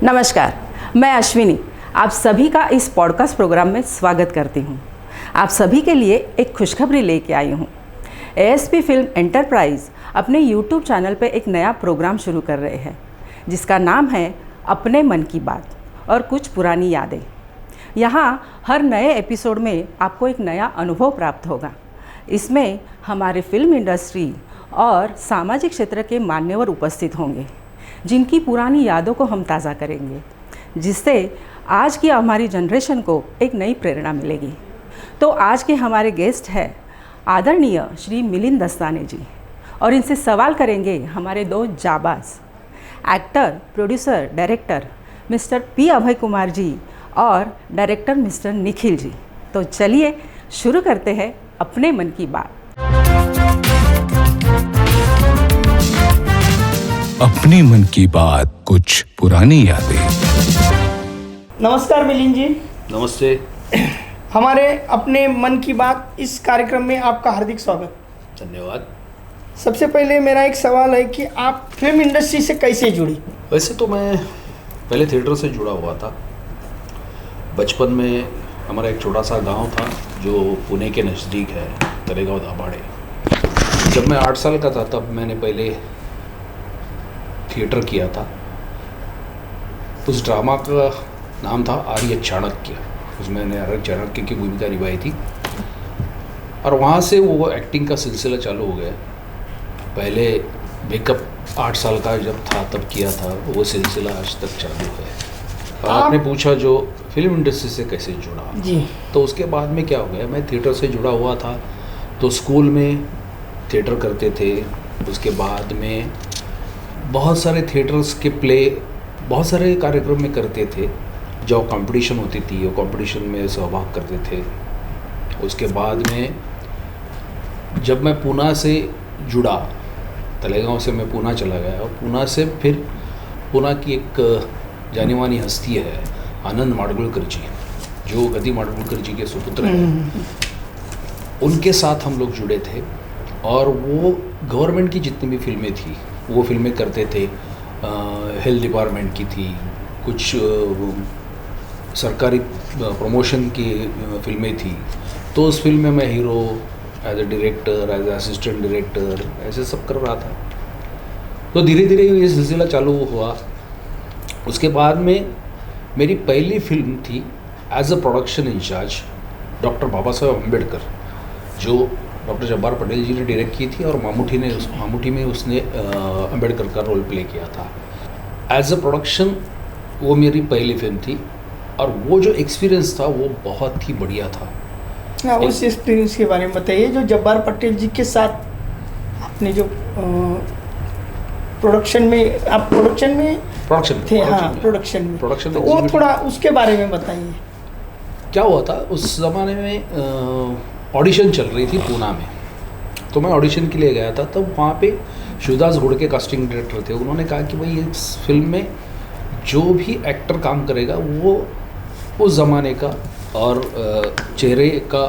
नमस्कार, मैं अश्विनी आप सभी का इस पॉडकास्ट प्रोग्राम में स्वागत करती हूं। आप सभी के लिए एक खुशखबरी लेके आई हूं। एएसपी फिल्म एंटरप्राइज अपने YouTube चैनल पे एक नया प्रोग्राम शुरू कर रहे हैं जिसका नाम है अपने मन की बात और कुछ पुरानी यादें। यहाँ हर नए एपिसोड में आपको एक नया अनुभव प्राप्त होगा। इसमें हमारे फिल्म इंडस्ट्री और सामाजिक क्षेत्र के मान्यवर उपस्थित होंगे जिनकी पुरानी यादों को हम ताज़ा करेंगे, जिससे आज की हमारी जनरेशन को एक नई प्रेरणा मिलेगी। तो आज के हमारे गेस्ट हैं आदरणीय श्री मिलिंद दस्ताने जी, और इनसे सवाल करेंगे हमारे दो जाबाज actor, producer, director mister P Abhay Kumar ji और डायरेक्टर मिस्टर निखिल जी। तो चलिए शुरू करते हैं अपने मन की बात। अपने मन की बात, कुछ पुरानी यादें। नमस्कार मिलिंद जी। नमस्ते। हमारे अपने मन की बात इस कार्यक्रम में आपका हार्दिक स्वागत। धन्यवाद। सबसे पहले मेरा एक सवाल है कि आप फिल्म इंडस्ट्री से कैसे जुड़ी? वैसे तो मैं पहले थिएटर से जुड़ा हुआ था। बचपन में हमारा एक छोटा सा गांव था जो पुणे के नज़दीक है, तलेगांव दाभाड़े। जब मैं 8 साल का था तब मैंने पहले थिएटर किया था। उस ड्रामा का नाम था आर्य चाणक्य। उसमें मैंने आर्य चाणक्य की भूमिका निभाई थी और वहाँ से वो एक्टिंग का सिलसिला चालू हो गया। पहले मेकअप 8 साल का जब था तब किया था, वो सिलसिला आज तक चालू है। और आपने पूछा जो फिल्म इंडस्ट्री से कैसे जुड़ा जी, तो उसके बाद में क्या हो गया, मैं थिएटर से जुड़ा हुआ था तो स्कूल में थिएटर करते थे। उसके बाद में बहुत सारे थिएटर्स के प्ले बहुत सारे कार्यक्रम में करते थे। जो कंपटीशन होती थी वो कंपटीशन में सहभाग करते थे। उसके बाद में जब मैं पूना से जुड़ा, तलेगांव से मैं पूना चला गया और पूना से फिर पूना की एक जानी मानी हस्ती है आनंद माडगुळकर जी, जो गदी माडगुळकर जी के सुपुत्र हैं। उनके साथ हम लोग जुड़े थे और वो गवर्नमेंट की जितनी भी फिल्में थी वो फिल्में करते थे। हेल्थ डिपार्टमेंट की थी, कुछ सरकारी प्रमोशन की फिल्में थी। तो उस फिल्म में मैं hero, as a director, as a assistant director ऐसे सब कर रहा था। तो धीरे धीरे ये सिलसिला चालू हुआ। उसके बाद में मेरी पहली फिल्म थी as a production incharge doctor Baba Saheb Ambedkar, जो डॉक्टर जब्बार पटेल जी ने डायरेक्ट की थी और मामूठी में उसने अम्बेडकर का रोल प्ले किया था एज अ प्रोडक्शन। वो मेरी पहली फिल्म थी और वो जो एक्सपीरियंस था वो बहुत ही बढ़िया था। हाँ, उस एक्सपीरियंस के बारे में बताइए जो जब्बार पटेल जी के साथ आपने जो प्रोडक्शन में थे। हाँ, प्रोडक्शन में वो थोड़ा उसके बारे में बताइए। क्या हुआ था उस ज़माने में, ऑडिशन चल रही थी पूना में। तो मैं ऑडिशन के लिए गया था। तब वहाँ पे शिवदास घोड़के कास्टिंग डायरेक्टर थे। उन्होंने कहा कि भाई इस फिल्म में जो भी एक्टर काम करेगा वो उस ज़माने का और चेहरे का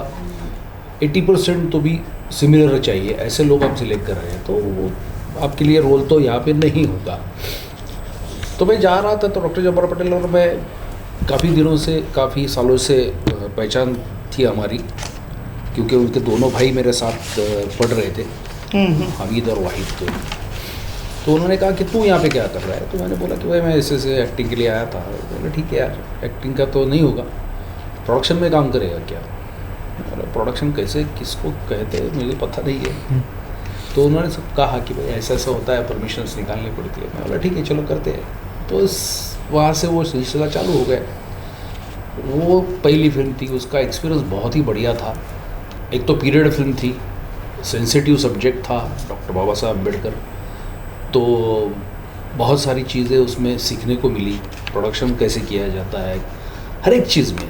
80% तो भी सिमिलर चाहिए, ऐसे लोग हम सिलेक्ट कर रहे हैं। तो वो आपके लिए रोल तो यहाँ पे नहीं होगा। तो मैं जा रहा था तो डॉक्टर जब्बार पटेल और मैं काफ़ी सालों से पहचान थी हमारी, क्योंकि उनके दोनों भाई मेरे साथ पढ़ रहे थे, हमीद और वाहिद। तो उन्होंने कहा कि तू यहाँ पे क्या कर रहा है? तो मैंने बोला कि भाई मैं ऐसे एक्टिंग के लिए आया था। बोले ठीक है यार, एक्टिंग का तो नहीं होगा, प्रोडक्शन में काम करेगा क्या? बोला प्रोडक्शन कैसे, किसको कहते हैं मुझे पता नहीं है। तो उन्होंने सब कहा कि भाई ऐसा ऐसा होता है, परमिशंस निकालनी पड़ती है। मैं बोला ठीक है चलो करते हैं। तो वहाँ से वो सिलसिला चालू हो गया। वो पहली फिल्म थी, उसका एक्सपीरियंस बहुत ही बढ़िया था। एक तो पीरियड फिल्म थी, सेंसिटिव सब्जेक्ट था डॉक्टर बाबा साहब अम्बेडकर। तो बहुत सारी चीज़ें उसमें सीखने को मिली। प्रोडक्शन कैसे किया जाता है, हर एक चीज़ में,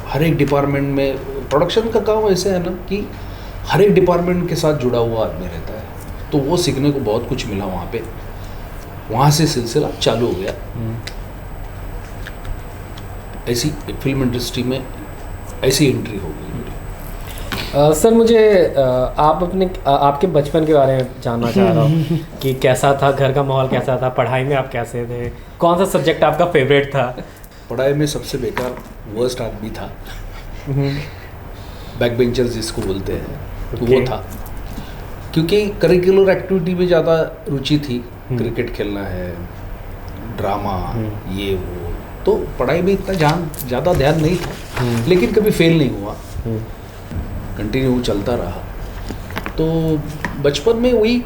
हर एक डिपार्टमेंट में। प्रोडक्शन का काम ऐसे है ना कि हर एक डिपार्टमेंट के साथ जुड़ा हुआ आदमी रहता है। तो वो सीखने को बहुत कुछ मिला वहाँ पे। वहाँ से सिलसिला चालू हो गया। ऐसी फिल्म इंडस्ट्री में ऐसी एंट्री हो गई मेरी। सर मुझे आपके बचपन के बारे में जानना चाह रहा हूँ कि कैसा था, घर का माहौल कैसा था, पढ़ाई में आप कैसे थे, कौन सा सब्जेक्ट आपका फेवरेट था? पढ़ाई में सबसे बेकार वर्स्ट आदमी था, बैक बेंचर्स जिसको बोलते हैं, तो वो था। क्योंकि करिकुलर एक्टिविटी में ज़्यादा रुचि थी, क्रिकेट खेलना है, ड्रामा, ये वो, तो पढ़ाई में इतना ज़्यादा ध्यान नहीं था, लेकिन कभी फेल नहीं हुआ, कंटिन्यू चलता रहा। तो बचपन में वही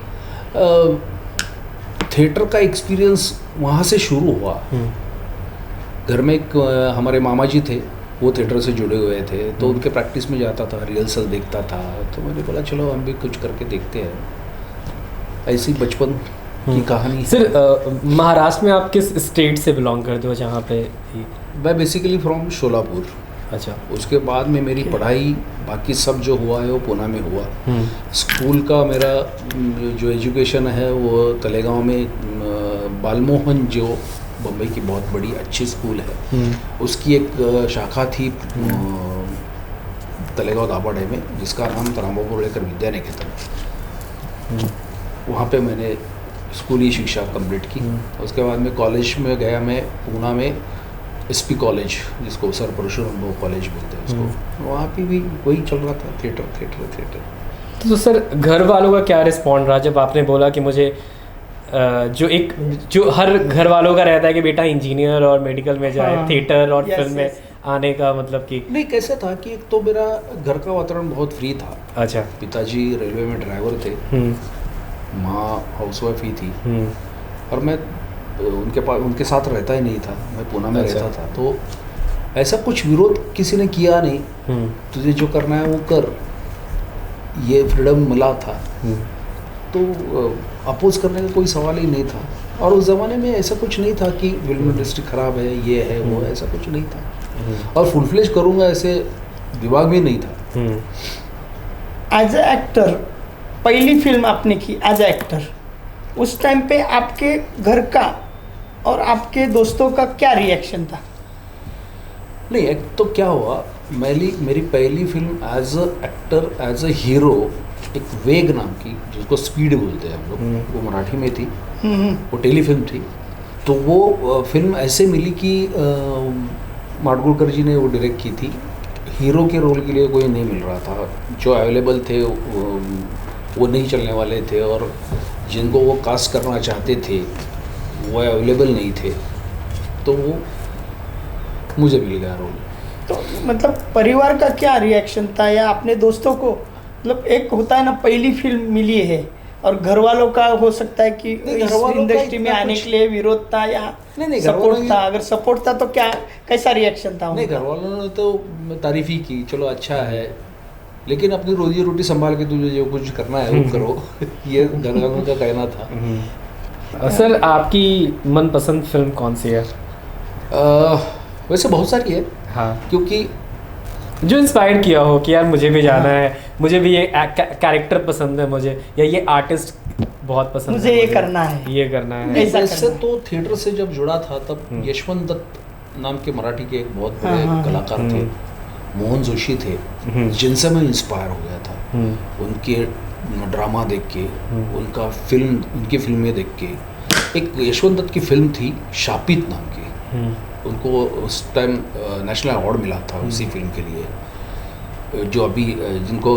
थिएटर का एक्सपीरियंस वहाँ से शुरू हुआ। घर में एक हमारे मामा जी थे, वो थिएटर से जुड़े हुए थे, तो उनके प्रैक्टिस में जाता था, रिहर्सल देखता था, तो मैंने बोला चलो हम भी कुछ करके देखते हैं। ऐसी बचपन की कहानी। सर महाराष्ट्र में आप किस स्टेट से बिलोंग करते हो जहाँ पे? मैं बेसिकली फ्रॉम शोलापुर। अच्छा। उसके बाद में मेरी पढ़ाई बाकी सब जो हुआ है वो पूना में हुआ। स्कूल का मेरा जो एजुकेशन है वो तलेगांव में बालमोहन जो बम्बई की बहुत बड़ी अच्छी स्कूल है, उसकी एक शाखा थी तलेगांव दाबाडे में, जिसका नाम तरांबापुर लेकर विद्या निकेतन। वहाँ पे मैंने स्कूली शिक्षा कंप्लीट की। उसके बाद में कॉलेज में गया मैं पूना में, एसपी कॉलेज, जिसको सर परशुराम कॉलेज बोलते हैं उसको, वहाँ पे भी वही चल रहा था, थिएटर। तो सर घर वालों का क्या रिस्पॉन्ड रहा जब आपने बोला कि मुझे जो हर घर वालों का रहता है कि बेटा इंजीनियर और मेडिकल में जाए, थिएटर और फिल्म में आने का, मतलब कि नहीं, कैसे था कि एक तो मेरा घर का वातावरण बहुत फ्री था। अच्छा। पिताजी रेलवे में ड्राइवर थे, माँ हाउसवाइफ ही थी, और मैं उनके साथ रहता ही नहीं था, मैं पूना में रहता था। तो ऐसा कुछ विरोध किसी ने किया नहीं, तुझे जो करना है वो कर, ये फ्रीडम मिला था, तो अपोज करने का कोई सवाल ही नहीं था। और उस ज़माने में ऐसा कुछ नहीं था कि फिल्म इंडस्ट्री ख़राब है, ये है वो है, ऐसा कुछ नहीं था। और फुल फ्लेज करूँगा ऐसे दिमाग में नहीं था। एज ए एक्टर पहली फिल्म आपने की एज ए एक्टर, उस टाइम पे आपके घर का और आपके दोस्तों का क्या रिएक्शन था? नहीं, एक तो क्या हुआ, मेरी पहली film as a actor, as a hero, एक वेग नाम की, जिसको स्पीड बोलते हैं हम लोग, वो मराठी में थी, वो टेलीफिल्म थी। तो वो फिल्म ऐसे मिली कि माडगुळकर जी ने वो डायरेक्ट की थी। हीरो के रोल के लिए कोई नहीं मिल रहा था, जो अवेलेबल थे वो नहीं चलने वाले थे, और जिनको वो कास्ट करना चाहते थे वो अवेलेबल नहीं थे, तो वो मुझे मिल गया रोल। तो मतलब परिवार का क्या रिएक्शन था, या अपने दोस्तों को? मतलब एक होता है ना, पहली फिल्म मिली है, और घर वालों का हो सकता है कि इस इंडस्ट्री में आने के लिए विरोध था या नहीं सपोर्ट था। अगर सपोर्ट था तो क्या, कैसा रिएक्शन था? नहीं, घर वालों ने तो तारीफ ही की, चलो अच्छा है, लेकिन अपनी रोजी रोटी संभाल के तुझे जो कुछ करना है वो करो, ये घर वालों का कहना था। सर आपकी मनपसंद फिल्म कौन सी है? वैसे बहुत सारी है। हाँ। क्योंकि जो इंस्पायर किया हो कि यार मुझे भी जाना है, मुझे भी ये कैरेक्टर पसंद है, मुझे या ये आर्टिस्ट बहुत पसंद है, मुझे ये करना है। वैसे तो थिएटर से जब जुड़ा था तब यशवंत दत्त नाम के मराठी के एक बहुत बड़े कलाकार थे, मोहन जोशी थे, जिनसे मैं इंस्पायर हो गया था। उनके ड्रामा देख के, उनकी फिल्में देख के। एक यशवंत दत्त की फिल्म थी शापित नाम की, उनको उस टाइम नेशनल अवार्ड मिला था उसी फिल्म के लिए। जो अभी जिनको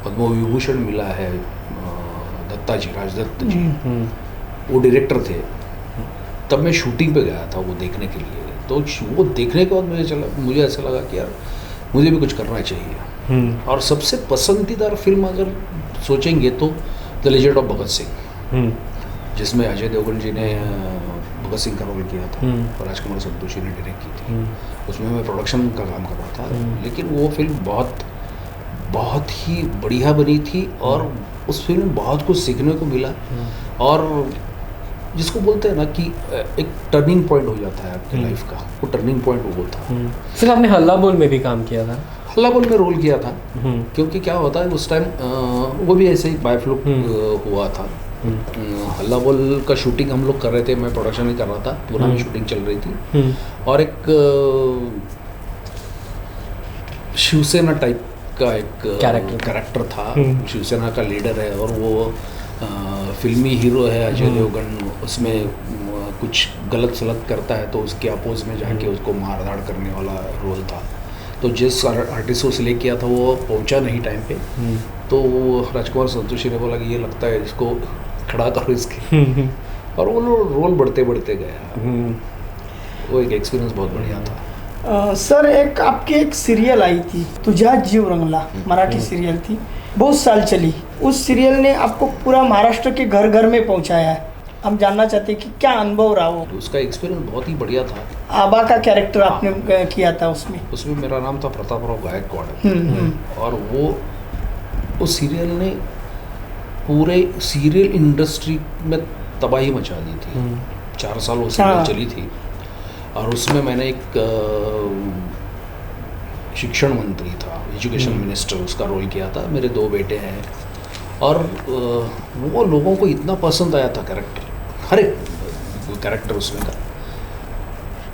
पद्म विभूषण मिला है, दत्ता जी, राजदत्त जी, वो डायरेक्टर थे। तब मैं शूटिंग पे गया था वो देखने के लिए, तो वो देखने के बाद मुझे ऐसा लगा कि यार मुझे भी कुछ करना चाहिए। और सबसे पसंदीदा फिल्म अगर सोचेंगे तो the legend of Bhagat Singh, जिसमें अजय देवगन जी ने भगत सिंह का रोल किया था और राजकुमार संतोषी ने डायरेक्ट की थी। उसमें मैं प्रोडक्शन का काम कर रहा था, लेकिन वो फिल्म बहुत ही बढ़िया बनी थी, और उस फिल्म में बहुत कुछ सीखने को मिला। और जिसको बोलते हैं ना कि एक टर्निंग पॉइंट हो जाता है आपकी लाइफ का, वो टर्निंग पॉइंट वो था। सर आपने हल्ला बोल में भी काम किया था? हल्ला बोल में रोल किया था, क्योंकि क्या होता है उस टाइम वो भी ऐसे ही बायफ्लूक हुआ था। हल्ला बोल का शूटिंग हम लोग कर रहे थे, मैं प्रोडक्शन ही कर रहा था, पूना में शूटिंग चल रही थी, और एक शिवसेना टाइप का एक कैरेक्टर था। शिवसेना का लीडर है और वो फिल्मी हीरो है अजय देवगन, उसमें कुछ गलत सलत करता है तो उसके अपोज में जाके उसको मार धाड़ करने वाला रोल था। तो जिस आर्टिस्ट को सिलेक्ट किया था वो पहुंचा नहीं टाइम पे, तो राजकुमार संतोषी ने बोला कि ये लगता है इसको खड़ा करो इसके, और वो रोल बढ़ते बढ़ते गया। वो एक एक्सपीरियंस बहुत बढ़िया था। सर एक आपकी एक सीरियल आई थी तुझा जीव रंगला, मराठी सीरियल थी, बहुत साल चली। उस सीरियल ने आपको पूरा महाराष्ट्र के घर घर में पहुंचाया है। हम जानना चाहते हैं कि क्या अनुभव रहा वो। उसका एक्सपीरियंस बहुत ही बढ़िया था। आबा का कैरेक्टर आपने किया था उसमें मेरा नाम था प्रतापराव गायकवाड़, और वो उस सीरियल ने पूरे सीरियल इंडस्ट्री में तबाही मचा दी थी। 4 साल वो सीरियल चली थी, और उसमें मैंने एक शिक्षण मंत्री था, एजुकेशन मिनिस्टर, उसका रोल किया था। मेरे 2 बेटे हैं, और वो लोगों को इतना पसंद आया था कैरेक्टर, हर एक कैरेक्टर उसमें का।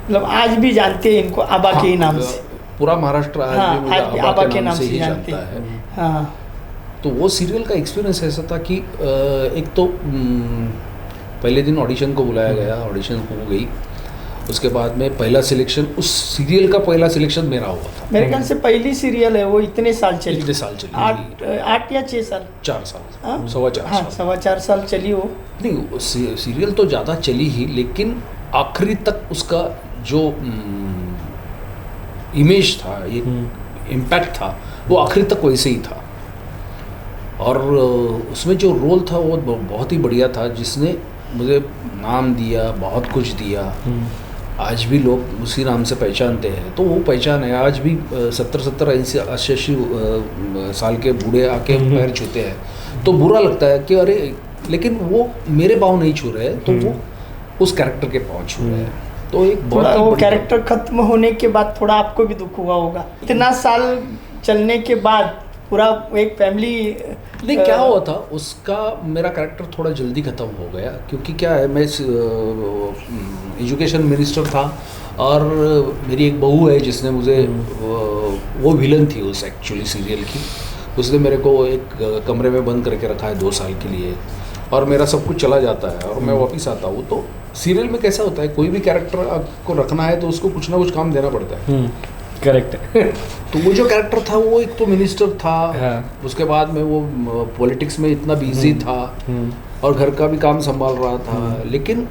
मतलब आज भी जानते हैं इनको आबा के नाम से, पूरा महाराष्ट्र आज भी मुझे आबा के नाम से ही जानता है। हाँ। तो वो सीरियल का एक्सपीरियंस ऐसा था कि एक तो पहले दिन ऑडिशन को बुलाया गया, ऑडिशन हो गई, उसके बाद में पहला सिलेक्शन, उस सीरियल का पहला सिलेक्शन मेरा हुआ था। मेरे ख्याल से पहली सीरियल है वो, इतने साल चली। 8 या 6 साल, 4 साल, हाँ? 4.25 साल चली वो। नहीं, सीरियल तो ज़्यादा चली ही, लेकिन आखिरी तक उसका जो इमेज था, ये इम्पैक्ट था, वो आखिरी तक वैसे ही था। और उसमें जो रोल था वो बहुत ही बढ़िया था, जिसने मुझे नाम दिया, बहुत कुछ दिया। आज भी लोग उसी नाम से पहचानते हैं, तो वो पहचान है। आज भी 70-70, 80 साल के बूढ़े आके पैर छूते हैं तो बुरा लगता है कि अरे, लेकिन वो मेरे पाँव नहीं छू रहे, तो वो उस कैरेक्टर के पाँव छू रहे हैं। तो एक बहुत वो कैरेक्टर खत्म होने के बाद थोड़ा आपको भी दुख हुआ होगा, इतना साल चलने के बाद पूरा एक फैमिली। नहीं, क्या हुआ था उसका, मेरा कैरेक्टर थोड़ा जल्दी ख़त्म हो गया, क्योंकि क्या है, मैं एजुकेशन मिनिस्टर था, और मेरी एक बहू है जिसने मुझे, वो विलन थी उस एक्चुअली सीरियल की, उसने मेरे को एक कमरे में बंद करके रखा है 2 साल के लिए, और मेरा सब कुछ चला जाता है और मैं वापस आता हूँ। तो सीरियल में कैसा होता है, कोई भी कैरेक्टर आपको रखना है तो उसको कुछ ना कुछ काम देना पड़ता है। करेक्ट। तो वो जो कैरेक्टर था वो एक तो मिनिस्टर था, हाँ। उसके बाद में वो पॉलिटिक्स में इतना बिजी था और घर का भी काम संभाल रहा था, लेकिन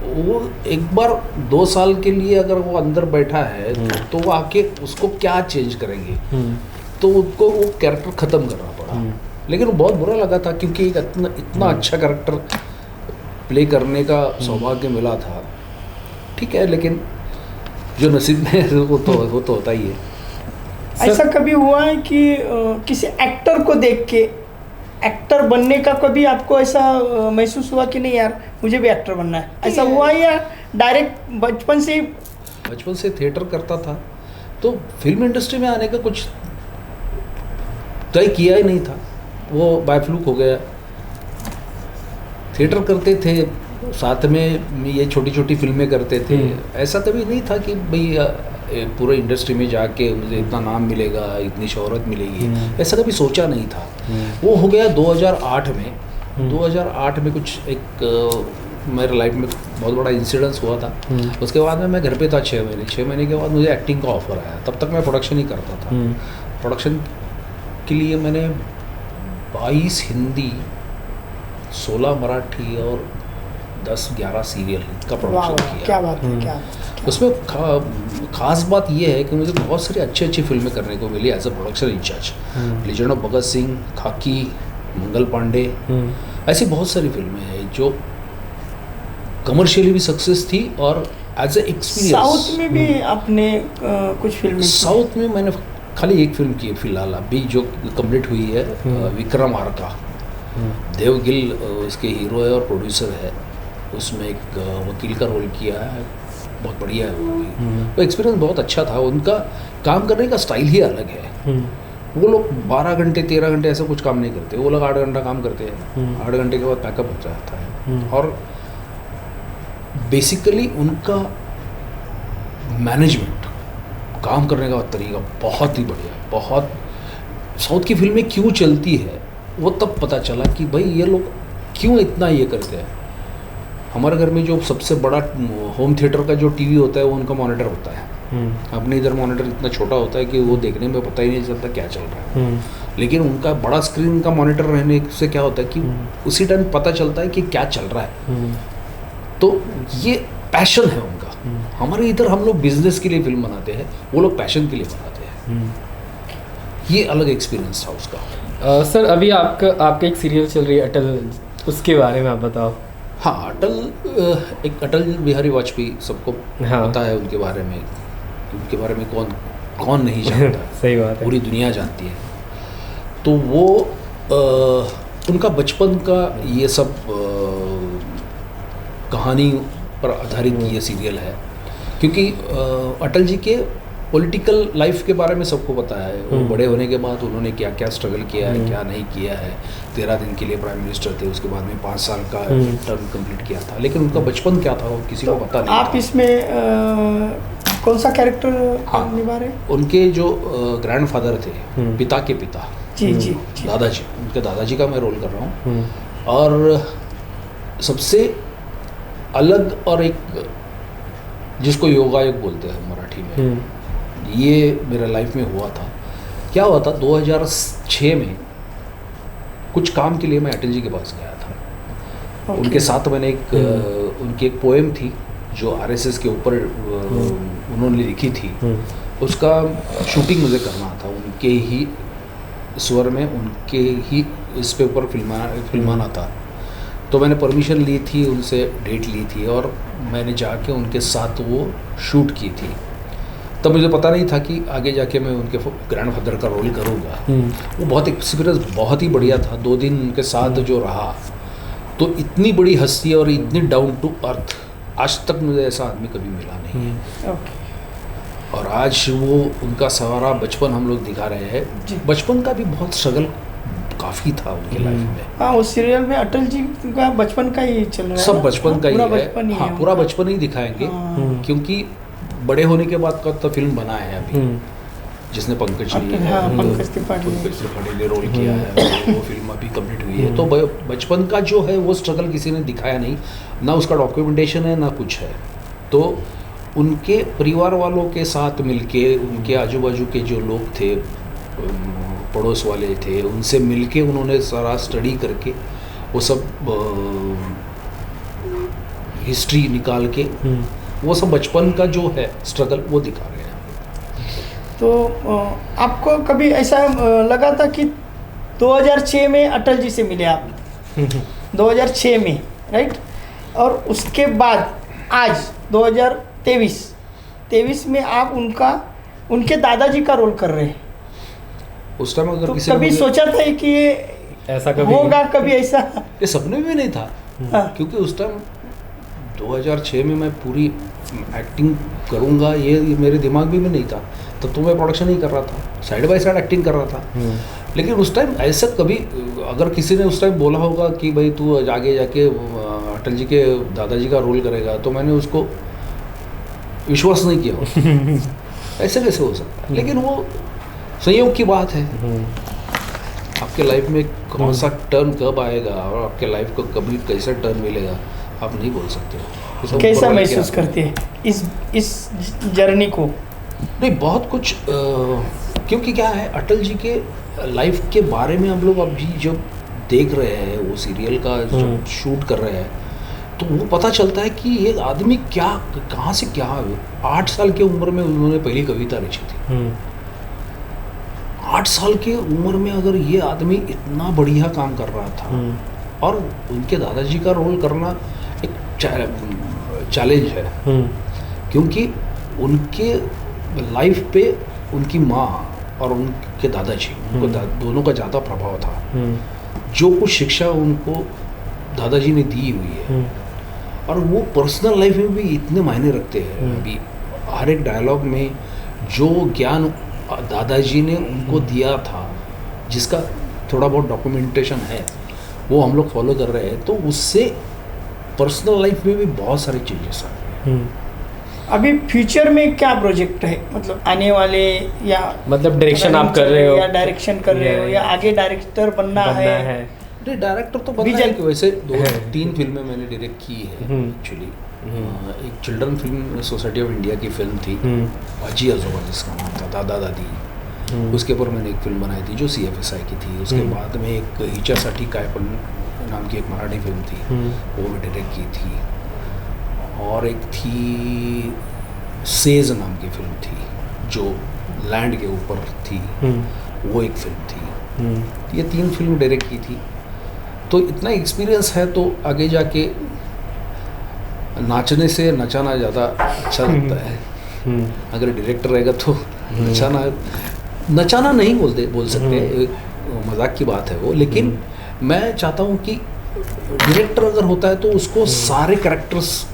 वो एक बार 2 साल के लिए अगर वो अंदर बैठा है तो वो आके उसको क्या चेंज करेंगे, तो उसको वो कैरेक्टर ख़त्म करना पड़ा। लेकिन वो बहुत बुरा लगा था, क्योंकि एक इतना अच्छा कैरेक्टर प्ले करने का सौभाग्य मिला था। ठीक है, लेकिन जो नसीब में है वो तो होता ही है। ऐसा कभी हुआ है कि किसी एक्टर को देख के एक्टर बनने का कभी आपको ऐसा महसूस हुआ कि नहीं यार मुझे भी एक्टर बनना है, ऐसा हुआ, या डायरेक्ट बचपन से थिएटर करता था तो फिल्म इंडस्ट्री में आने का कुछ तय किया ही नहीं था, वो बाय फ्लूक हो गया। थिएटर करते थे, साथ में ये छोटी छोटी फिल्में करते थे। ऐसा कभी नहीं था कि भाई पूरे इंडस्ट्री में जाके मुझे इतना नाम मिलेगा, इतनी शोहरत मिलेगी, ऐसा कभी सोचा नहीं था। वो हो गया 2008 में। 2008 में कुछ एक मेरे लाइफ में बहुत बड़ा इंसिडेंस हुआ था। उसके बाद में मैं घर पे था 6 महीने के बाद मुझे एक्टिंग का ऑफर आया। तब तक मैं प्रोडक्शन ही करता था। प्रोडक्शन के लिए मैंने 22 हिंदी, 16 मराठी और 10-11 सीरियल का प्रोडक्शन किया। क्या बात है, क्या उसमें खास बात यह है कि मुझे बहुत सारी अच्छी फिल्में करने को मिली as a production incharge. Legend of Bhagat Singh, Khakee, Mangal Pandey, ऐसी बहुत सारी फिल्में हैं जो कमर्शियली भी सक्सेस थी और एज ए एक्सपीरियंस। साउथ में भी आपने कुछ फिल्में? साउथ में मैंने खाली एक फिल्म की है फिलहाल अभी जो कंप्लीट हुई है, विक्रम आर्का। देव गिल उसके हीरो है और प्रोड्यूसर है। उसमें एक वकील का रोल किया है, बहुत बढ़िया है वो भी। वो एक्सपीरियंस बहुत अच्छा था। उनका काम करने का स्टाइल ही अलग है। वो लोग 12 घंटे 13 घंटे ऐसा कुछ काम नहीं करते, वो लोग 8 घंटा काम करते हैं। 8 घंटे के बाद पैकअप हो जाता है। और बेसिकली उनका मैनेजमेंट, काम करने का तरीका बहुत ही बढ़िया, बहुत साउथ की फिल्में क्यों चलती है वो तब पता चला कि भाई ये लोग क्यों इतना ये करते हैं। हमारे घर में जो सबसे बड़ा होम थिएटर का जो टीवी होता है वो उनका मॉनिटर होता है। अपने इधर मॉनिटर इतना छोटा होता है कि वो देखने में पता ही नहीं चलता क्या चल रहा है, लेकिन उनका बड़ा स्क्रीन का मॉनिटर रहने से क्या होता है कि उसी टाइम पता चलता है कि क्या चल रहा है। तो ये पैशन है उनका। हमारे इधर हम लोग बिजनेस के लिए फिल्म बनाते हैं, वो लोग पैशन के लिए बनाते हैं। ये अलग एक्सपीरियंस था उसका। सर अभी आपका एक सीरियल चल रही है अटल, उसके बारे में आप बताओ। हाँ, एक अटल बिहारी वाजपेयी सबको पता है उनके बारे में। उनके बारे में कौन नहीं जानता सही बात है, पूरी दुनिया जानती है। तो वो उनका बचपन का ये सब कहानी पर आधारित ये सीरियल है, क्योंकि अटल जी के पॉलिटिकल लाइफ के बारे में सबको पता है। वो बड़े होने के बाद उन्होंने क्या क्या स्ट्रगल किया है, क्या नहीं किया है। 13 दिन के लिए प्राइम मिनिस्टर थे, उसके बाद में 5 साल का टर्म कंप्लीट किया था, लेकिन उनका बचपन क्या था वो किसी को पता नहीं। आप इसमें कौन सा कैरेक्टर निभा रहे? उनके जो ग्रैंडफादर थे, पिता के पिता, जी, दादाजी, उनके दादाजी का मैं रोल कर रहा हूँ। और सबसे अलग और एक जिसको योगायोग बोलते हैं मराठी में, ये मेरे लाइफ में हुआ था। क्या हुआ था, 2006 में कुछ काम के लिए मैं अटल जी के पास गया था। उनके साथ मैंने उनकी एक पोएम थी जो आरएसएस के ऊपर उन्होंने लिखी थी, उसका शूटिंग मुझे करना था। उनके ही स्वर में, उनके ही इस पे ऊपर फिल्माना था। तो मैंने परमिशन ली थी उनसे, डेट ली थी, और मैंने जाके उनके साथ वो शूट की थी। तब मुझे पता नहीं था कि आगे जाके मैं उनके ग्रैंडफादर का रोल करूँगा। वो बहुत एक्सपीरियंस बहुत ही बढ़िया था। 2 दिन उनके साथ जो रहा, तो इतनी बड़ी हस्ती और इतनी डाउन टू अर्थ आज तक मुझे ऐसा आदमी कभी मिला नहीं है। और आज वो उनका सारा बचपन हम लोग दिखा रहे हैं। बचपन का भी बहुत स्ट्रगल काफ़ी था उनके लाइफ में। हाँ, उस सीरियल में अटल जी का बचपन का ही चल रहा है। सब बचपन का ही है। हाँ, पूरा उनका। बचपन ही दिखाएंगे, क्योंकि बड़े होने के बाद का तो फिल्म बना है अभी, जिसने पंकज त्रिपाठी ने रोल किया है। वो फिल्म अभी कंप्लीट हुई है। तो बचपन का जो है वो स्ट्रगल किसी ने दिखाया नहीं, ना उसका डॉक्यूमेंटेशन है ना कुछ है। तो उनके परिवार वालों के साथ मिलके, उनके आजू बाजू के जो लोग थे, पड़ोस वाले थे, उनसे मिलके उन्होंने सारा स्टडी करके वो सब हिस्ट्री निकाल के वो सब बचपन का जो है स्ट्रगल वो दिखा रहे हैं। तो आपको कभी ऐसा लगा था कि 2006 में अटल जी से मिले आप? 2006 में, राइट? और उसके बाद आज 2023 में आप उनके दादाजी का रोल कर रहे हैं। उस टाइम अगर तो किसी ने कभी सोचा था कि ये ऐसा कभी होगा, कभी ऐसा? ये सपने में नहीं था। क्योंकि उस टाइम 2006 में मैं पूरी एक्टिंग करूँगा ये मेरे दिमाग में भी नहीं था। तब तो मैं प्रोडक्शन ही कर रहा था, साइड बाय साइड एक्टिंग कर रहा था। लेकिन उस टाइम ऐसा कभी, अगर किसी ने उस टाइम बोला होगा कि भाई तू आगे जाके अटल जी के दादाजी का रोल करेगा, तो मैंने उसको विश्वास नहीं किया। ऐसे कैसे हो सकता है? लेकिन वो संयोग की बात है। आपके लाइफ में कौन सा टर्न कब आएगा और आपके लाइफ को कभी कैसा टर्न मिलेगा आप नहीं बोल सकते। कैसा महसूस करते हैं इस जर्नी को? नहीं, बहुत कुछ क्योंकि क्या है, अटल जी के लाइफ के बारे में हम लोग अभी जब देख रहे हैं, वो सीरियल का जब शूट कर रहे हैं, तो वो पता चलता है कि ये आदमी क्या, कहाँ से क्या, 8 साल की उम्र में उन्होंने पहली कविता लिखी थी। 8 साल की उम्र में अगर ये आदमी इतना बढ़िया काम कर रहा था, और उनके दादाजी का रोल करना एक चैलेंज है, क्योंकि उनके लाइफ पे उनकी माँ और उनके दादाजी, उनको दोनों का ज़्यादा प्रभाव था। जो कुछ शिक्षा उनको दादाजी ने दी हुई है, और वो पर्सनल लाइफ में भी इतने मायने रखते हैं। अभी हर एक डायलॉग में जो ज्ञान दादाजी ने उनको दिया था, जिसका थोड़ा बहुत डॉक्यूमेंटेशन है, वो हम लोग फॉलो कर रहे हैं। तो उससे पर्सनल लाइफ में भी बहुत सारे चेंजेस आ रहे हैं। अभी फ्यूचर में क्या प्रोजेक्ट है, मतलब आने वाले, या मतलब डायरेक्शन आप कर रहे हो या डायरेक्शन कर रहे हो, या आगे डायरेक्टर बनना है? नहीं, डायरेक्टर तो बनना है कि वैसे 2-3 फिल्में मैंने डायरेक्ट की है एक्चुअली। एक children film society of India की फिल्म थी, बाजी आजोबा जिसका नाम था, दादा दादी, उसके ऊपर मैंने एक फिल्म बनाई थी जो CFSI की थी। उसके बाद में एक हिच्यासाठी काय पण नाम की एक मराठी फिल्म थी, वो मैं डायरेक्ट की थी। और एक थी सेज नाम की फिल्म थी जो लैंड के ऊपर थी, वो एक फिल्म थी। ये 3 फिल्म डायरेक्ट की थी। तो इतना एक्सपीरियंस है तो आगे जाके नाचने से नचाना ज़्यादा अच्छा लगता है। अगर डायरेक्टर रहेगा तो नचाना नहीं बोल सकते, एक मजाक की बात है वो। लेकिन मैं चाहता हूँ कि डायरेक्टर अगर होता है तो उसको सारे कैरेक्टर्स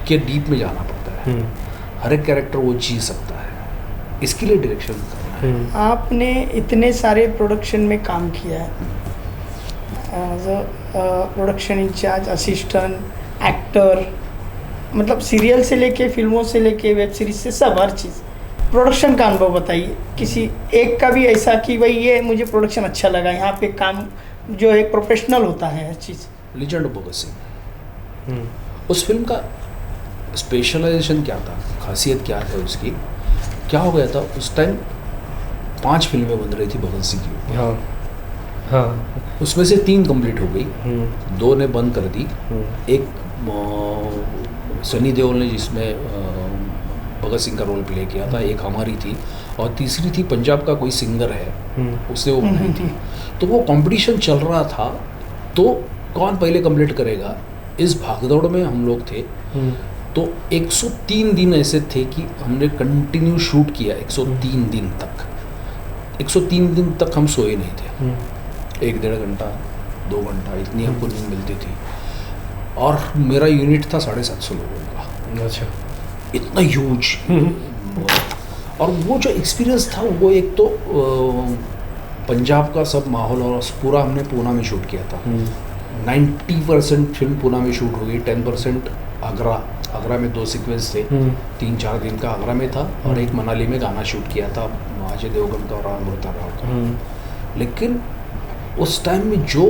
के डीप में जाना पड़ता है। हर एक कैरेक्टर वो जी सकता है, इसके लिए डायरेक्शन करना है। आपने इतने सारे प्रोडक्शन में काम किया है, प्रोडक्शन इंचार्ज, असिस्टेंट, एक्टर, मतलब सीरियल से लेके, फिल्मों से लेके, वेब सीरीज से सब, हर चीज़। प्रोडक्शन का अनुभव बताइए, किसी एक का भी ऐसा कि भाई ये मुझे प्रोडक्शन अच्छा लगा, यहाँ पे काम जो एक प्रोफेशनल होता है हर चीज़। लेजेंड ऑफ भगत सिंह, उस फिल्म का स्पेशलाइजेशन क्या था, खासियत क्या है उसकी, क्या हो गया था उस टाइम 5 फिल्में बन रही थी भगत सिंह की। हाँ, उसमें से 3 कंप्लीट हो गई, 2 ने बंद कर दी। एक सनी देओल ने जिसमें भगत सिंह का रोल प्ले किया था, एक हमारी थी, और तीसरी थी पंजाब का कोई सिंगर है, उसने वो बनाई थी। तो वो कंपटीशन चल रहा था, तो कौन पहले कंप्लीट करेगा, इस भागदौड़ में हम लोग थे। तो 103 दिन ऐसे थे कि हमने कंटिन्यू शूट किया 103 दिन तक। 103 दिन तक हम सोए नहीं थे, 1-1.5 घंटा 2 घंटा इतनी हमको नींद मिलती थी। और मेरा यूनिट था 750 लोगों का। अच्छा, इतना ह्यूज। और वो जो एक्सपीरियंस था वो एक तो पंजाब का सब माहौल, और पूरा हमने पूना में शूट किया था। 90% फिल्म पूना में शूट हो गई, 10% आगरा में 2 सीक्वेंस थे, 3-4 दिन का आगरा में था, और एक मनाली में गाना शूट किया था अजय देवगन का और अमृता राव का। लेकिन उस टाइम में जो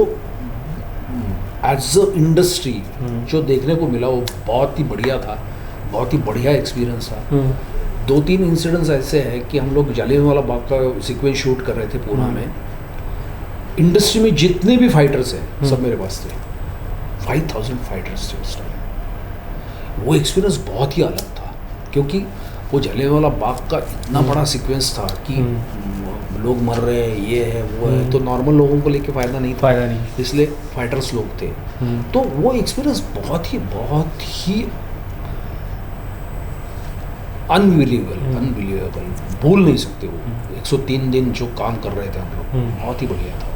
एज अ इंडस्ट्री जो देखने को मिला वो बहुत ही बढ़िया था, बहुत ही बढ़िया एक्सपीरियंस था। 2-3 इंसिडेंट्स ऐसे हैं कि हम लोग जालियांवाला बाग का सीक्वेंस शूट कर रहे थे पूना में। इंडस्ट्री में जितने भी फाइटर्स हैं सब मेरे पास थे, 5000 फाइटर्स थे उस टाइम। वो एक्सपीरियंस बहुत ही अलग था, क्योंकि वो जालियांवाला बाग का इतना बड़ा सीक्वेंस था कि लोग मर रहे हैं, ये है वो है, तो नॉर्मल लोगों को लेके फ़ायदा नहीं था, इसलिए फाइटर्स लोग थे। तो वो एक्सपीरियंस बहुत ही अनबिलीवेबल, भूल नहीं सकते वो। 103 दिन जो काम कर रहे थे हम लोग, बहुत ही बढ़िया था।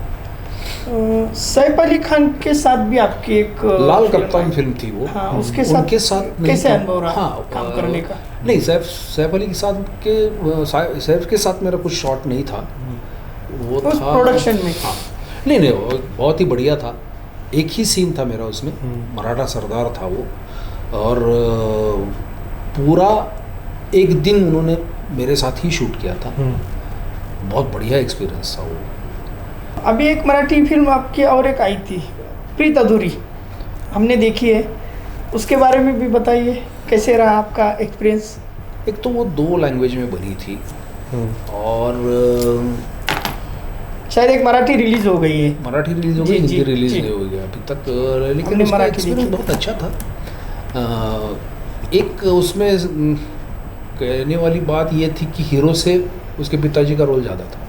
सैफ अली खान के साथ भी आपकी एक लाल कप्तान फिल्म थी वो। हाँ, उसके साथ कैसे अनुभव रहा काम करने का? नहीं, सैफ अली के साथ सैफ मेरा कुछ शॉट नहीं था, वो था प्रोडक्शन में। हाँ, नहीं वो बहुत ही बढ़िया था। एक ही सीन था मेरा उसमें, मराठा सरदार था वो, और पूरा एक दिन उन्होंने मेरे साथ ही शूट किया था। बहुत बढ़िया एक्सपीरियंस था वो। अभी एक मराठी फिल्म आपकी और एक आई थी, प्रीत अधूरी, हमने देखी है, उसके बारे में भी बताइए, कैसे रहा आपका एक्सपीरियंस? एक तो वो 2 लैंग्वेज में बनी थी, और शायद एक मराठी रिलीज हो गई है। मराठी रिलीज हो गई, हिंदी रिलीज नहीं हो गया अभी तक, लेकिन उसका एक्सपीरियंस बहुत अच्छा था। एक उसमें कहने वाली बात ये थी कि हीरो से उसके पिताजी का रोल ज़्यादा था।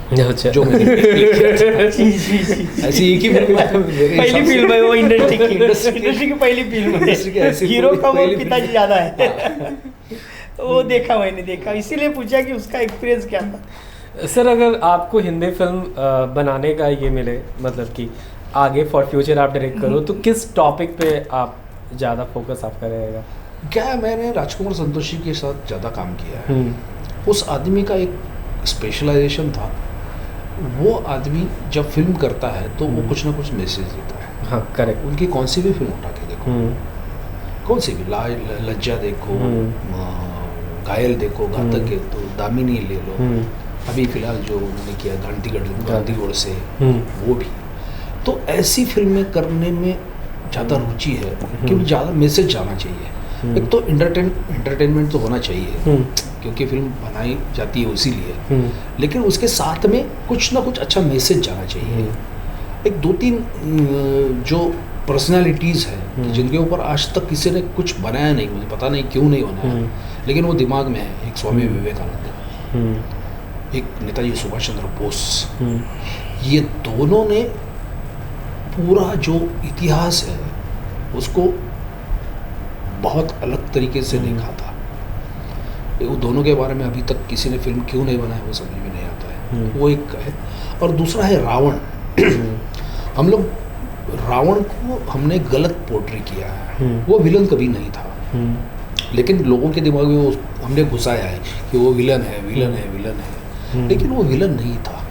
अच्छा, जो जी। ऐसी एक ही फिल्म है, पहली फिल्म है वो इंडस्ट्री की पहली फिल्म है, हीरो का वो पिताजी ज़्यादा है। वो देखा, मैंने देखा, इसीलिए पूछा कि उसका एक्सपीरियंस क्या था। सर, अगर आपको हिंदी फिल्म बनाने का ये मिले, मतलब कि आगे फॉर फ्यूचर आप डायरेक्ट करो, तो किस टॉपिक पे आप ज़्यादा फोकस आपका रहेगा? क्या, मैंने राजकुमार संतोषी के साथ ज़्यादा काम किया है। उस आदमी का एक स्पेशलाइजेशन था। वो आदमी जब फिल्म करता है तो वो कुछ ना कुछ मैसेज देता है। हाँ, करेक्ट। उनकी कौन सी भी फिल्म उठा के देखो, कौन सी भी लज्जा देखो, घायल देखो, घातक है तो दामिनी ले लो, अभी फिलहाल जो उन्होंने किया गांधीगढ़ से वो भी। तो ऐसी फिल्में करने में ज़्यादा रुचि है क्योंकि ज़्यादा मैसेज जाना चाहिए। एक तो एंटरटेनमेंट तो होना चाहिए क्योंकि फिल्म बनाई जाती है इसीलिए, लेकिन उसके साथ में कुछ ना कुछ अच्छा मैसेज जाना चाहिए। एक 2-3 जो पर्सनालिटीज़ हैं जिनके ऊपर आज तक किसी ने कुछ बनाया नहीं, मुझे पता नहीं क्यों नहीं बनाया, लेकिन वो दिमाग में है। एक स्वामी विवेकानंद, एक नेताजी सुभाष चंद्र बोस, ये दोनों ने पूरा जो इतिहास है उसको बहुत अलग तरीके से देखा था। वो दोनों के बारे में अभी तक किसी ने फिल्म क्यों नहीं बनाया वो समझ में नहीं आता है। वो एक है। और दूसरा है रावण। हम लोग रावण को हमने गलत पोर्ट्रे किया है। वो विलन कभी नहीं था, लेकिन लोगों के दिमाग में वो हमने घुसाया है कि वो विलन है, विलन है, विलन है, लेकिन वो विलन नहीं था।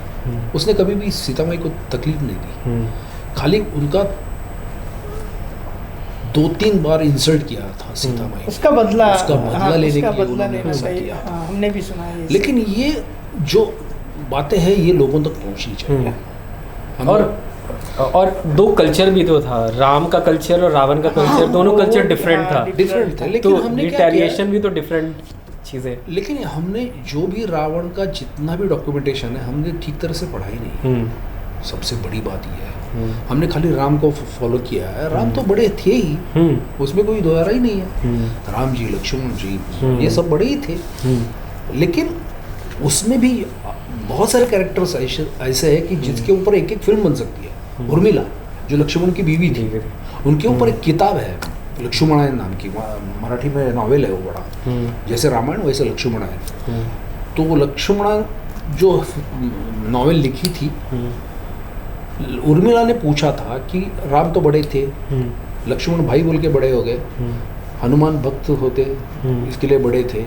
उसने कभी भी सीता माई को तकलीफ नहीं दी, खाली उनका 2-3 बार इंसल्ट किया था सीता माई, उसका बदला लेने के लिए उन्होंने ऐसा किया था। हमने भी सुना है। लेकिन ये जो बातें हैं ये लोगों तक पहुंचनी चाहिए। और 2 कल्चर भी तो था, राम का कल्चर और रावण का कल्चर, दोनों कल्चर डिफरेंट था। डिफरेंट थे, लेकिन तो हमने क्या रिटेलिएशन भी तो डिफरेंट चीज़ें। लेकिन हमने जो भी रावण का जितना भी डॉक्यूमेंटेशन है हमने ठीक तरह से पढ़ा ही नहीं। सबसे बड़ी बात यह है हमने खाली राम को फॉलो किया है। राम तो बड़े थे ही, उसमें कोई दोहरा ही नहीं है। राम जी, लक्ष्मण जी, ये सब बड़े ही थे, लेकिन उसमें भी बहुत सारे कैरेक्टर्स ऐसे हैं कि जिसके ऊपर एक एक फिल्म बन सकती है। उर्मिला जो लक्ष्मण की बीवी थी, उनके ऊपर एक किताब है लक्ष्मणायन नाम की, मराठी में नॉवेल है वो बड़ा, जैसे रामायण वैसे लक्ष्मणायन। तो वो लक्ष्मण जो नॉवेल लिखी थी, उर्मिला ने पूछा था कि राम तो बड़े थे, लक्ष्मण भाई बोल के बड़े हो गए, हनुमान भक्त होते इसके लिए बड़े थे,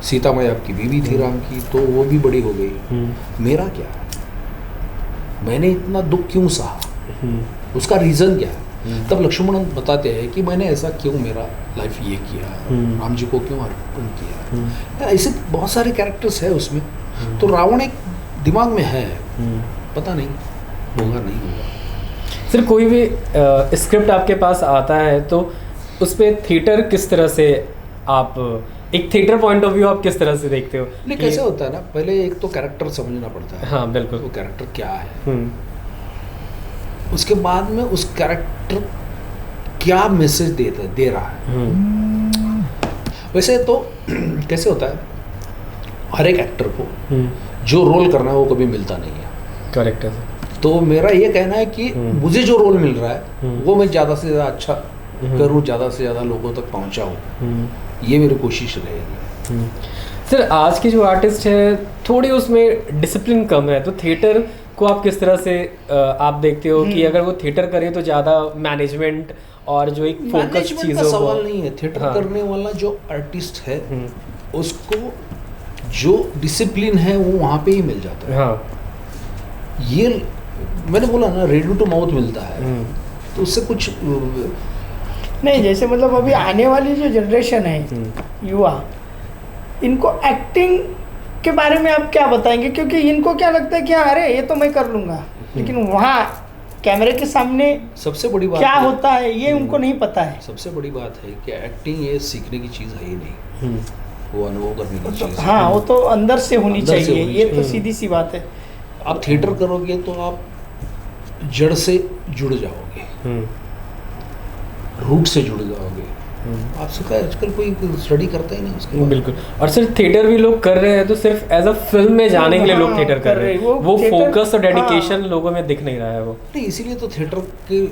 सीता माई आपकी बीवी थी राम की तो वो भी बड़ी हो गई, मेरा क्या, मैंने इतना दुख क्यों सहा, उसका रीज़न क्या है। तब लक्ष्मण बताते हैं कि मैंने ऐसा क्यों, मेरा लाइफ ये किया, राम जी को क्यों अर्पण किया। ऐसे बहुत सारे कैरेक्टर्स है उसमें। तो रावण एक दिमाग में है, पता नहीं होगा नहीं होगा। सिर्फ कोई भी स्क्रिप्ट आपके पास आता है तो उस पर थिएटर किस तरह से, आप एक थिएटर पॉइंट ऑफ व्यू आप किस तरह से देखते हो? नहीं, कैसे होता है ना, पहले एक तो कैरेक्टर समझना पड़ता है। हाँ बिल्कुल। वो कैरेक्टर क्या है, उसके बाद में उस कैरेक्टर क्या मैसेज दे रहा है। वैसे तो कैसे होता है, हर एक एक्टर को जो रोल करना है वो कभी मिलता नहीं है। करेक्ट है। तो मेरा ये कहना है कि मुझे जो रोल मिल रहा है वो मैं ज़्यादा से ज़्यादा अच्छा करूँ, ज़्यादा से ज़्यादा लोगों तक पहुँचाऊँ, ये मेरी कोशिश रहेगी। सर आज के जो आर्टिस्ट हैं थोड़ी उसमें डिसिप्लिन कम है, तो थिएटर को आप किस तरह से आप देखते हो कि अगर वो थिएटर करे तो ज़्यादा मैनेजमेंट और जो एक फोकस चीज़ हो, सवाल नहीं है। थिएटर करने वाला जो आर्टिस्ट है उसको जो डिसिप्लिन है वो वहाँ पे ही मिल जाता है। हाँ ये मैंने बोला ना, रेडी टू माउथ मिलता है, तो उससे कुछ नहीं। जैसे मतलब अभी आने वाली जो जनरेशन है युवा, इनको एक्टिंग के बारे में आप क्या बताएंगे? क्योंकि इनको क्या लगता है कि हाँ अरे ये तो मैं कर लूँगा, लेकिन वहाँ कैमरे के सामने सबसे बड़ी बात क्या होता है ये उनको नहीं पता है। सबसे बड़ी बात है कि एक्टिंग ये सीखने की चीज़ है ही नहीं, वो अनुभव करने की चीज़ है। हाँ, वो तो अंदर से होनी अंदर से चाहिए, होनी ये तो चाहिए। सीधी सी बात है। आप थिएटर करोगे तो आप जड़ से जुड़ जाओगे, रूट से जुड़ जाओगे। आपसे आजकल कोई स्टडी करता ही नहीं उसके बारे में। बिल्कुल। और सिर्फ थिएटर भी लोग कर रहे हैं तो सिर्फ एज अ फिल्म में जाने के लिए लोग थिएटर कर रहे हैं, वो फोकस और डेडिकेशन लोगों में दिख नहीं रहा है। वो नहीं, इसीलिए तो थिएटर के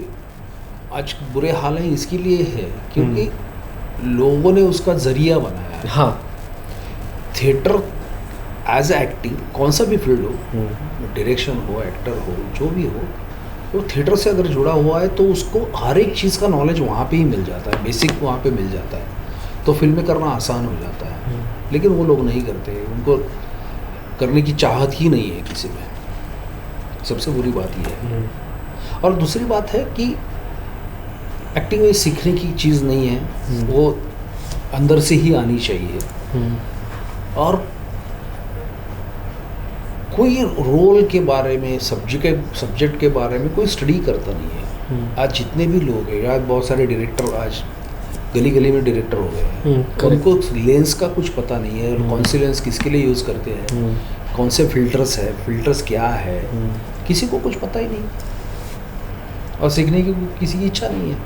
आज बुरे हाल हैं, इसके लिए है क्योंकि लोगों ने उसका जरिया बनाया है। हाँ, थिएटर एज एक्टिंग कौन सा भी फील्ड हो, डायरेक्शन हो, एक्टर हो, जो भी हो, वो थिएटर से अगर जुड़ा हुआ है तो उसको हर एक चीज़ का नॉलेज वहाँ पे ही मिल जाता है, बेसिक वहाँ पे मिल जाता है, तो फिल्में करना आसान हो जाता है। लेकिन वो लोग नहीं करते, उनको करने की चाहत ही नहीं है किसी में। सबसे बुरी बात ये है। और दूसरी बात है कि एक्टिंग में सीखने की चीज़ नहीं है, वो अंदर से ही आनी चाहिए। और कोई रोल के बारे में, सब्जेक्ट के बारे में कोई स्टडी करता नहीं है। आज जितने भी लोग हैं, आज बहुत सारे डायरेक्टर आज गली गली में डायरेक्टर हो गए हैं, उनको लेंस का कुछ पता नहीं है, कौन से लेंस किसके लिए यूज़ करते हैं, कौन से फिल्टर्स है, फिल्टर्स क्या है, किसी को कुछ पता ही नहीं और सीखने की किसी की इच्छा नहीं है।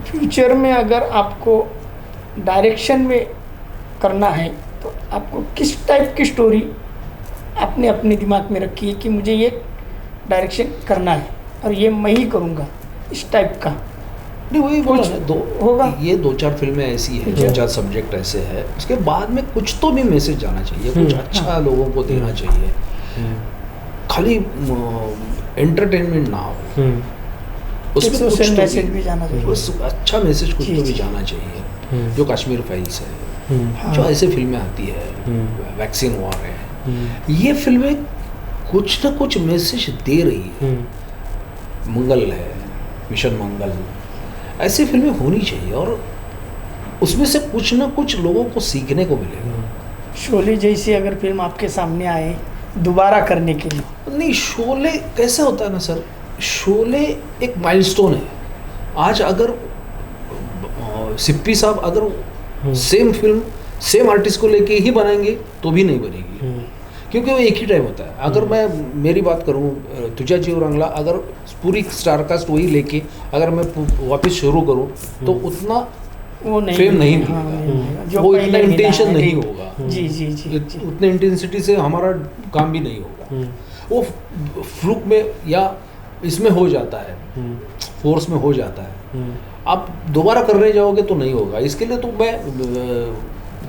फ्यूचर में अगर आपको डायरेक्शन में करना है तो आपको किस टाइप की स्टोरी आपने अपने दिमाग में रखी है कि मुझे ये डायरेक्शन करना है और ये मैं ही करूँगा, इस टाइप का? नहीं, वही बोला ना, होगा। ये 2-4 फिल्में ऐसी हैं, 2-4 सब्जेक्ट ऐसे हैं, उसके बाद में कुछ तो भी मैसेज जाना चाहिए, कुछ अच्छा लोगों को देना चाहिए, खाली एंटरटेनमेंट ना हो, उसमें सोशल कुछ मैसेज भी जाना चाहिए, उस अच्छा मैसेज कुछ तो भी जी। जाना चाहिए। जो कश्मीर फाइल्स है, जो ऐसे फिल्में आती है, वैक्सीन वॉर है, ये फिल्में कुछ ना कुछ मैसेज दे रही है। मंगल है, मिशन मंगल, ऐसी फिल्में होनी चाहिए और उसमें से कुछ ना कुछ लोगों को सीखने को मिलेगा। शोले जैसी अगर फिल्म आपके सामने आए दोबारा करने के लिए? नहीं, शोले कैसे होता है ना सर, शोले एक माइलस्टोन है। आज अगर सिप्पी साहब अगर सेम फिल्म सेम आर्टिस्ट को लेके ही बनाएंगे तो भी नहीं बनेगी, क्योंकि वो एक ही टाइम होता है। अगर मैं मेरी बात करूँ, तुझा जीव रंगला, अगर पूरी स्टारकास्ट वही लेके अगर मैं वापस शुरू करूँ तो उतना वो नहीं, फेम नहीं हाँ, मिलेगा, जो वो पहले इतना मिला इंटेंशन है, नहीं एक- होगा, जी जी जी जी। उतने इंटेंसिटी से हमारा काम भी नहीं होगा। वो फ्लूक में या इसमें हो जाता है, फोर्स में हो जाता है। आप दोबारा करने जाओगे तो नहीं होगा। इसके लिए तो मैं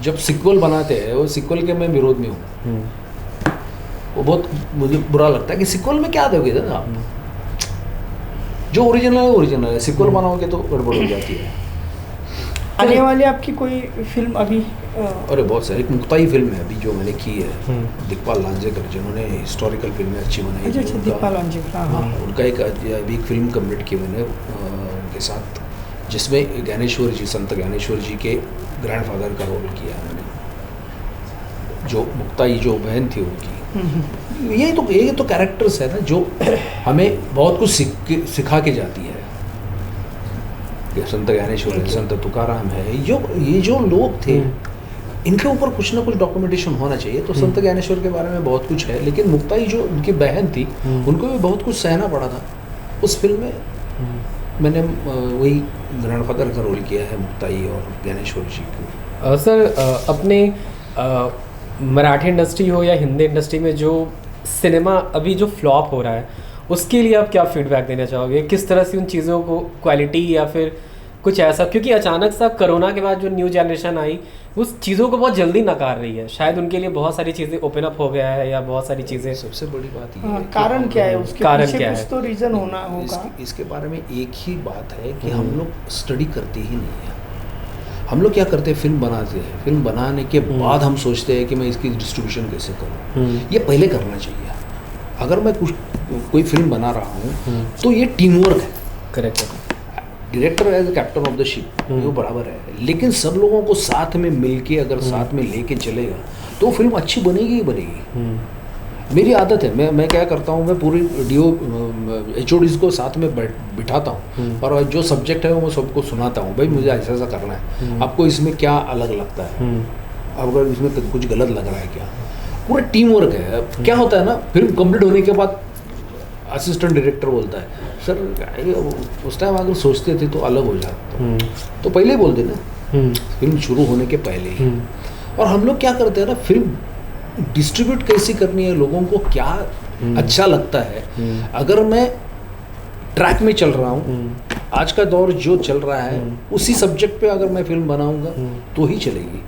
जब सिक्वल बनाते हैं, वो सिक्वल के मैं विरोध में हूँ। वो बहुत मुझे बुरा लगता है कि सिक्वल में क्या दोगे ना आप, जो ओरिजिनल है ओरिजिनल है, सिक्वल बनाओगे तो गड़बड़ हो जाती है। आने वाली आपकी कोई फिल्म अभी? अरे बहुत सारी, एक मुक्ताई फिल्म है अभी जो मैंने की है, दिग्पाल लांजेकर, जिन्होंने हिस्टोरिकल फिल्में अच्छी बनाई। अच्छा अच्छा, दीपाल अंजिक, हाँ हाँ। उनका एक अभी एक फिल्म कम्प्लीट की मैंने उनके साथ, जिसमें ज्ञानेश्वर जी, संत ज्ञानेश्वर जी के ग्रैंडफादर का रोल किया है मैंने, जो मुक्ताई जो बहन थी उनकी। ये तो कैरेक्टर्स है ना जो हमें बहुत कुछ सिखा के जाती है। संत ज्ञानेश्वर है, संत तुकाराम है, ये जो लोग थे, इनके ऊपर कुछ ना कुछ डॉक्यूमेंटेशन होना चाहिए। तो संत ज्ञानेश्वर के बारे में बहुत कुछ है, लेकिन मुक्ताई जो उनकी बहन थी, उनको भी बहुत कुछ सहना पड़ा था। उस फिल्म में मैंने वही ग्रैंडफादर का रोल किया है, मुक्ताई और ज्ञानेश्वर जी को। सर, अपने मराठी इंडस्ट्री हो या हिंदी इंडस्ट्री में जो सिनेमा अभी जो फ्लॉप हो रहा है, उसके लिए आप क्या फीडबैक देना चाहोगे? किस तरह से उन चीज़ों को, क्वालिटी या फिर कुछ ऐसा, क्योंकि अचानक सा कोरोना के बाद जो न्यू जनरेशन आई, उस चीज़ों को बहुत जल्दी नकार रही है। शायद उनके लिए बहुत सारी चीज़ें ओपन अप हो गया है, या बहुत सारी चीज़ें। सबसे बड़ी बात ये है कि कारण क्या है उसके कारण पीछे? क्या कुछ है? तो रीजन होना होगा। इसके बारे में एक ही बात है कि हम लोग स्टडी करते ही नहीं है। हम लोग क्या करते हैं, फिल्म बनाते हैं, फिल्म बनाने के बाद हम सोचते हैं कि मैं इसकी डिस्ट्रीब्यूशन कैसे करूँ। ये पहले करना चाहिए। अगर मैं कोई फिल्म बना रहा हूँ तो ये टीम वर्क है। करेक्ट है। Director as a captain of the ship, वो बराबर है, लेकिन सब लोगों को साथ में मिलके अगर साथ में लेके चलेगा तो फिल्म अच्छी बनेगी ही बनेगी। मेरी आदत है, मैं क्या करता हूँ, मैं पूरी HODs को साथ में बिठाता हूँ और जो सब्जेक्ट है वो सबको सुनाता हूँ, भाई मुझे ऐसा ऐसा करना है, आपको इसमें क्या अलग लगता है, अगर इसमें कुछ गलत लग रहा है क्या। पूरा टीम वर्क है। क्या होता है ना, फिल्म कंप्लीट होने के बाद असिस्टेंट डायरेक्टर बोलता है, सर उस टाइम अगर सोचते थे तो अलग हो जाता, तो पहले ही बोल देना, फिल्म शुरू होने के पहले ही। और हम लोग क्या करते हैं ना, फिल्म डिस्ट्रीब्यूट कैसी करनी है, लोगों को क्या अच्छा लगता है। अगर मैं ट्रैक में चल रहा हूँ, आज का दौर जो चल रहा है उसी सब्जेक्ट पे अगर मैं फिल्म बनाऊंगा तो ही चलेगी।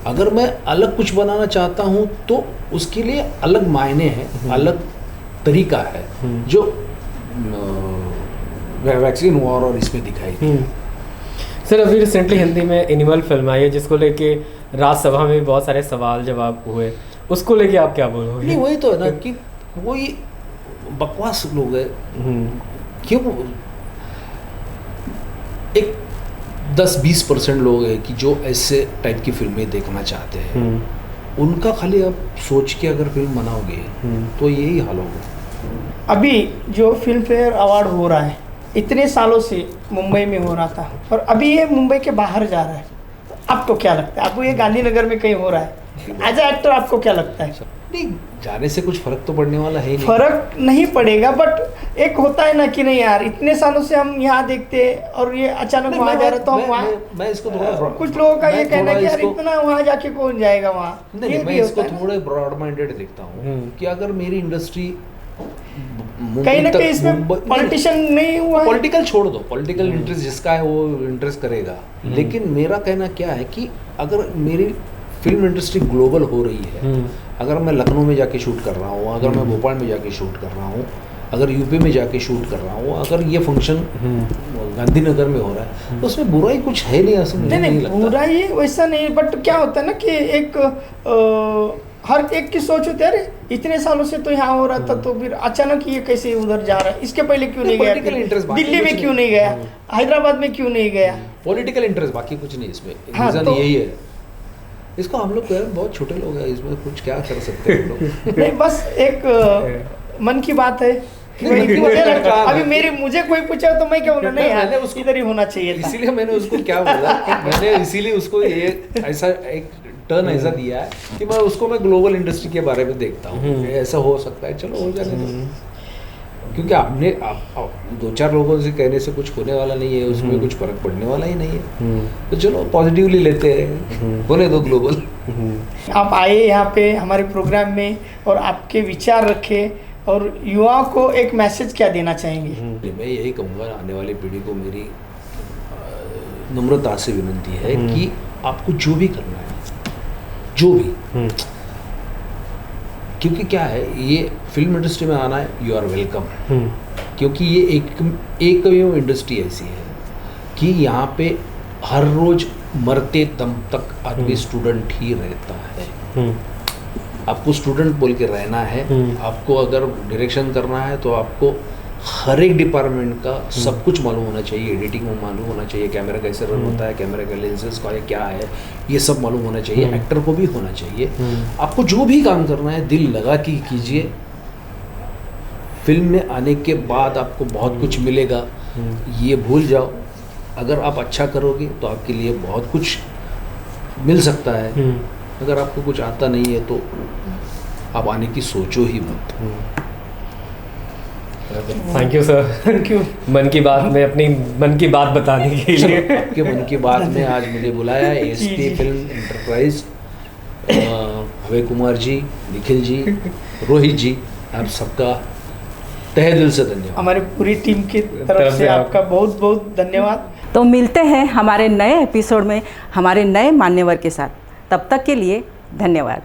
अगर मैं अलग कुछ बनाना चाहता हूँ तो उसके लिए अलग मायने हैं, अलग तरीका है, जो वैक्सीन वॉर और इसमें दिखाई दी। सर, अभी रिसेंटली हिंदी में एनिमल फिल्म आई है, जिसको लेके राज्यसभा में बहुत सारे सवाल जवाब हुए, उसको लेके आप क्या बोलोगे? नहीं, वही तो है ना कि वही बकवास लोग हैं। क्यों एक 10-20% लोग हैं कि जो ऐसे टाइप की फिल्में देखना चाहते हैं, उनका खाली आप सोच के अगर फिल्म बनाओगे तो यही हाल होगा। अभी जो फिल्म फेयर अवार्ड हो रहा है, इतने सालों से मुंबई में हो रहा था और अभी ये मुंबई के बाहर जा रहा है, आपको क्या लगता है? आपको ये गांधीनगर में कहीं हो रहा है, एज ए एक्टर आपको क्या लगता है? नहीं, जाने से कुछ फर्क तो पड़ने वाला है ही नहीं। फर्क नहीं पड़ेगा, बट एक होता है ना कि नहीं यार, इतने सालों से हम यहाँ देखते हैं और ये अचानक वहाँ जा रहे तो हम वहाँ, मैं इसको थोड़ा कुछ लोगों का ये मैं कहना है कि थोड़ा यार इसको- इतना वहाँ जाके कौन जाएगा वहाँ, नहीं, ये मैं भी इसको होता है ना। थोड़े ब्रॉड माइंडेड देखता हूँ कि अगर मेरी इंडस्ट्री कहीं ना कहीं इसमें पॉलिटिशियन नहीं हुआ है। पॉलिटिकल छोड़ दो, पॉलिटिकल इंटरेस्ट जिसका है वो इंटरेस्ट करेगा, लेकिन मेरा कहना क्या है कि अगर मेरी फिल्म इंडस्ट्री ग्लोबल हो रही है, अगर मैं लखनऊ में जाके शूट कर रहा हूँ, अगर मैं भोपाल में जाके शूट कर रहा हूँ, अगर यूपी में जाके शूट कर रहा हूँ, अगर ये फंक्शन गांधीनगर में हो रहा है तो उसमें बुराई कुछ है नहीं, ऐसा मुझे नहीं लगता। बुराई वैसा नहीं, बट क्या होता है ना कि एक हर एक की सोच होती है, अरे इतने सालों से तो यहाँ हो रहा था तो फिर अचानक ये कैसे उधर जा रहा है, इसके पहले क्यों नहीं गया, Political interest, बाकी दिल्ली कुछ में नहीं। क्यों नहीं गया, हैदराबाद में क्यों नहीं गया। पॉलिटिकल इंटरेस्ट, बाकी कुछ नहीं इसमें। हाँ, रीजन तो- यही है। इसको हम लोग बहुत छोटे लोग हैं, इसमें कुछ क्या कर सकते हैं हम लोग। नहीं, बस एक मन की बात है कि नहीं, मन की मुझे बात है, लगता है, काम अभी है। मुझे कोई पूछा तो मैं क्या बोला, नहीं मैंने यार उसको- इधर ही होना चाहिए था। इसीलिए मैंने उसको क्या बोला, मैंने इसीलिए उसको ये ऐसा एक टर्न ऐसा दिया है कि मैं ग्लोबल इंडस्ट्री के बारे में देखता हूँ, ऐसा हो सकता है, चलो हो जाने दो। क्योंकि आपने आप 2-4 लोगों से कहने से कुछ होने वाला नहीं है, उसमें कुछ फर्क पड़ने वाला ही नहीं है, तो चलो पॉजिटिवली लेते हैं, होने दो ग्लोबल। आप आए यहाँ पे हमारे प्रोग्राम में और आपके विचार रखे, और युवाओं को एक मैसेज क्या देना चाहेंगे? मैं यही कहूँगा, आने वाली पीढ़ी को मेरी नम्रता से विनती है कि आपको जो भी करना है, जो भी, क्योंकि क्या है, ये फिल्म इंडस्ट्री में आना है, यू आर वेलकम, क्योंकि ये एक इंडस्ट्री ऐसी है कि यहाँ पे हर रोज मरते दम तक आदमी स्टूडेंट ही रहता है। आपको स्टूडेंट बोल के रहना है, आपको अगर डायरेक्शन करना है तो आपको हर एक डिपार्टमेंट का सब कुछ मालूम होना चाहिए, एडिटिंग में मालूम होना चाहिए, कैमरा कैसे रन होता है, कैमरा का लेंसेज का क्या है, ये सब मालूम होना चाहिए, एक्टर को भी होना चाहिए। आपको जो भी काम करना है दिल लगा के कीजिए, फिल्म में आने के बाद आपको बहुत कुछ मिलेगा, ये भूल जाओ। अगर आप अच्छा करोगे तो आपके लिए बहुत कुछ मिल सकता है, अगर आपको कुछ आता नहीं है तो आप आने की सोचो ही मत। Thank you sir, thank you. मन की बात में अपनी मन की बात बताने के लिए। आपके मन की बात में आज मुझे बुलाया एसपी फिल्म एंटरप्राइज, भव्य कुमार जी, निखिल जी, रोहित जी, आप सबका तहे दिल से धन्यवाद। हमारी पूरी टीम की तरफ से आपका बहुत बहुत धन्यवाद। तो मिलते हैं हमारे नए एपिसोड में हमारे नए मान्यवर के साथ, तब तक के लिए धन्यवाद।